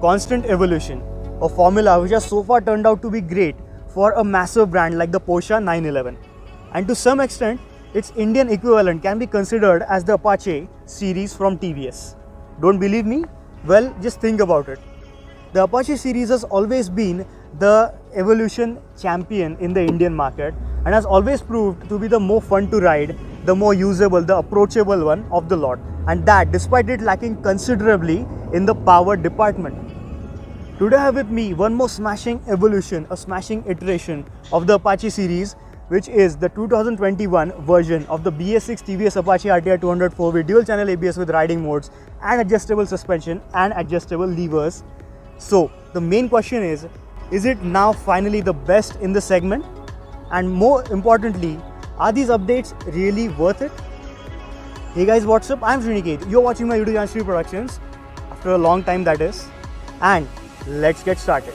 constant evolution of Formula, which has so far turned out to be great for a massive brand like the Porsche 911. And to some extent, its Indian equivalent can be considered as the Apache series from TVS. Don't believe me? Well, just think about it. The Apache series has always been the evolution champion in the Indian market and has always proved to be the more fun to ride, the more usable, the approachable one of the lot, and that despite it lacking considerably in the power department. Today I have with me one more smashing evolution, a smashing iteration of the Apache series, which is the 2021 version of the BS6 TVS Apache RTR 200 with dual channel ABS with riding modes and adjustable suspension and adjustable levers. So the main question is it now finally the best in the segment? And more importantly, are these updates really worth it? Hey guys, what's up? I'm Sriniket. You're watching my YouTube channel Sri Productions, after a long time that is, and let's get started.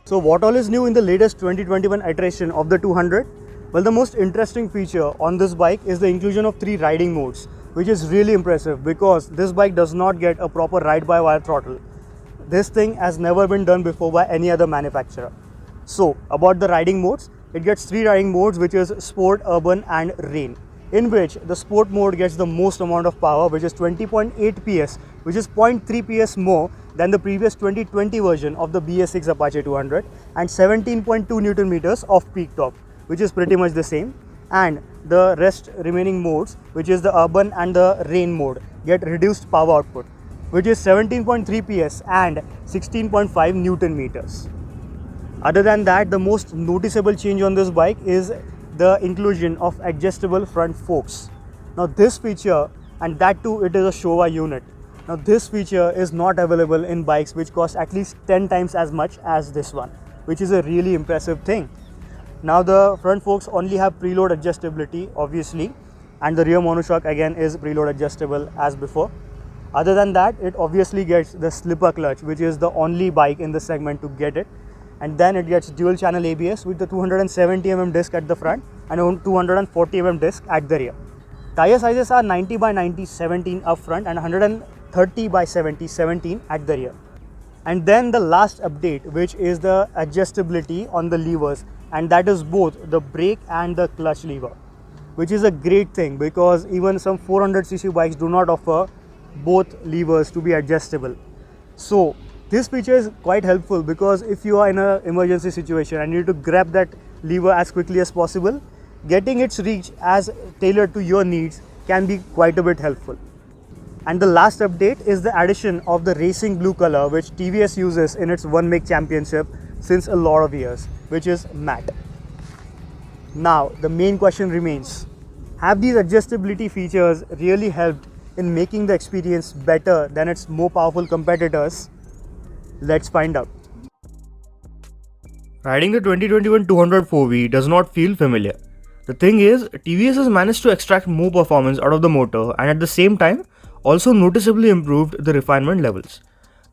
So what all is new in the latest 2021 iteration of the 200? Well, the most interesting feature on this bike is the inclusion of 3 riding modes, which is really impressive because this bike does not get a proper ride-by-wire throttle. This thing has never been done before by any other manufacturer. So about the riding modes, it gets 3 riding modes, which is Sport, Urban and Rain, in which the Sport mode gets the most amount of power, which is 20.8 PS, which is 0.3 PS more than the previous 2020 version of the BS6 Apache 200, and 17.2 Newton meters of peak torque, which is pretty much the same. And the rest remaining modes, which is the Urban and the Rain mode, get reduced power output, which is 17.3 PS and 16.5 Newton meters. Other than that, the most noticeable change on this bike is the inclusion of adjustable front forks. Now this feature, and that too it is a Showa unit. Now this feature is not available in bikes which cost at least 10 times as much as this one, which is a really impressive thing. Now the front forks only have preload adjustability obviously, and the rear monoshock again is preload adjustable as before. Other than that, it obviously gets the slipper clutch, which is the only bike in the segment to get it. And then it gets dual channel ABS with the 270mm disc at the front and 240mm disc at the rear. Tire sizes are 90 by 90 17 up front and 130 by 70 17 at the rear. And then the last update, which is the adjustability on the levers, and that is both the brake and the clutch lever, which is a great thing because even some 400cc bikes do not offer both levers to be adjustable. So this feature is quite helpful because if you are in an emergency situation and you need to grab that lever as quickly as possible, getting its reach as tailored to your needs can be quite a bit helpful. And the last update is the addition of the racing blue color, which TVS uses in its One Make Championship since a lot of years, which is matte. Now the main question remains, have these adjustability features really helped in making the experience better than its more powerful competitors? Let's find out. Riding the 2021 200 4V does not feel familiar. The thing is, TVS has managed to extract more performance out of the motor and at the same time also noticeably improved the refinement levels.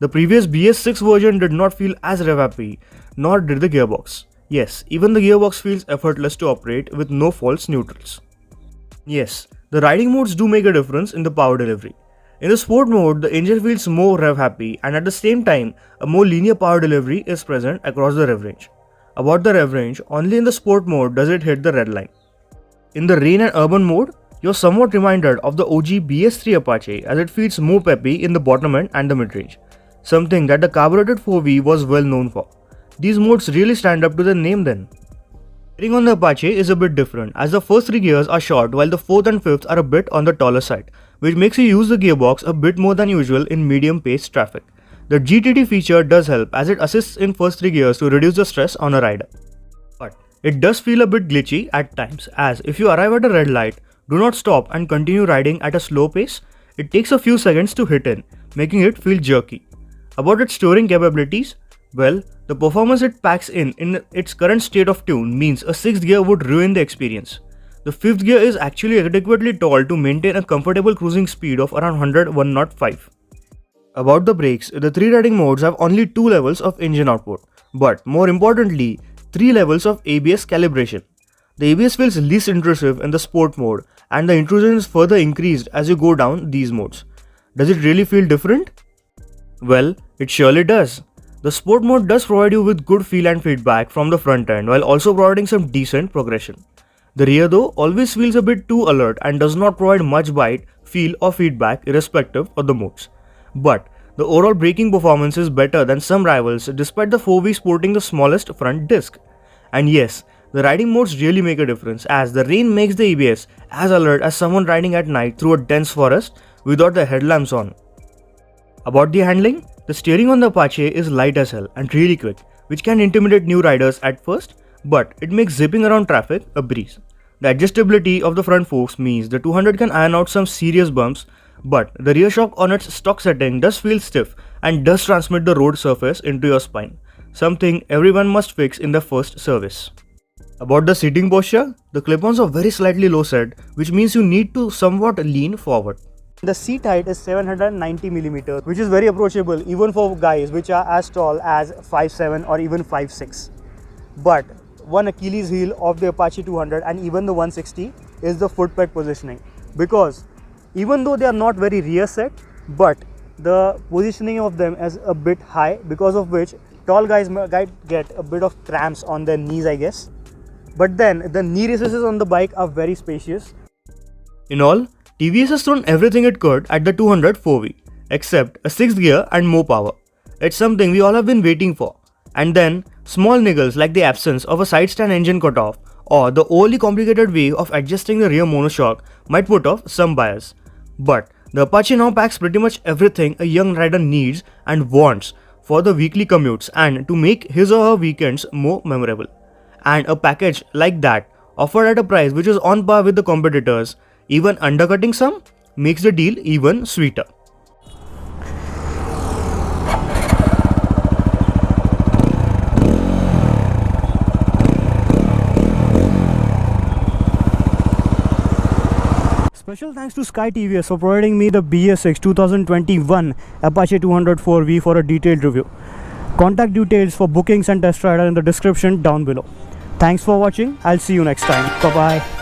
The previous BS6 version did not feel as rev happy, nor did the gearbox. Yes, even the gearbox feels effortless to operate with no false neutrals. Yes, the riding modes do make a difference in the power delivery. In the sport mode, the engine feels more rev happy and at the same time, a more linear power delivery is present across the rev range. About the rev range, only in the sport mode does it hit the red line. In the Rain and Urban mode, you're somewhat reminded of the OG BS3 Apache as it feels more peppy in the bottom end and the mid-range, something that the carbureted 4V was well known for. These modes really stand up to the name then. Gearing on the Apache is a bit different as the first 3 gears are short while the 4th and 5th are a bit on the taller side, which makes you use the gearbox a bit more than usual in medium paced traffic. The GTD feature does help as it assists in first 3 gears to reduce the stress on a rider. But it does feel a bit glitchy at times as if you arrive at a red light, do not stop and continue riding at a slow pace, it takes a few seconds to hit in, making it feel jerky. About its steering capabilities, well, the performance it packs in its current state of tune means a 6th gear would ruin the experience. The 5th gear is actually adequately tall to maintain a comfortable cruising speed of around 100-105. About the brakes, the 3 riding modes have only 2 levels of engine output, but more importantly, 3 levels of ABS calibration. The ABS feels least intrusive in the sport mode, and the intrusion is further increased as you go down these modes. Does it really feel different? Well, it surely does. The sport mode does provide you with good feel and feedback from the front end while also providing some decent progression. The rear though always feels a bit too alert and does not provide much bite, feel or feedback irrespective of the modes. But the overall braking performance is better than some rivals despite the 4V sporting the smallest front disc. And yes, the riding modes really make a difference as the rain makes the ABS as alert as someone riding at night through a dense forest without the headlamps on. About the handling, the steering on the Apache is light as hell and really quick, which can intimidate new riders at first, but it makes zipping around traffic a breeze. The adjustability of the front forks means the 200 can iron out some serious bumps, but the rear shock on its stock setting does feel stiff and does transmit the road surface into your spine, something everyone must fix in their first service. About the seating posture, the clip-ons are very slightly low set, which means you need to somewhat lean forward. The seat height is 790 millimeters, which is very approachable even for guys which are as tall as 5'7" or even 5'6". But one Achilles heel of the Apache 200 and even the 160 is the foot peg positioning, because even though they are not very rear set, but the positioning of them is a bit high, because of which tall guys might get a bit of cramps on their knees, I guess. But then the knee recesses on the bike are very spacious. In all, TVS has thrown everything it could at the 200 4V, except a 6th gear and more power. It's something we all have been waiting for. And then, small niggles like the absence of a side stand engine cutoff or the overly complicated way of adjusting the rear monoshock might put off some buyers. But the Apache now packs pretty much everything a young rider needs and wants for the weekly commutes and to make his or her weekends more memorable. And a package like that, offered at a price which is on par with the competitors, even undercutting some, makes the deal even sweeter. Special thanks to Sky TVS for providing me the BS6 2021 Apache 200 4V for a detailed review. Contact details for bookings and test ride are in the description down below. Thanks for watching. I'll see you next time. Bye bye.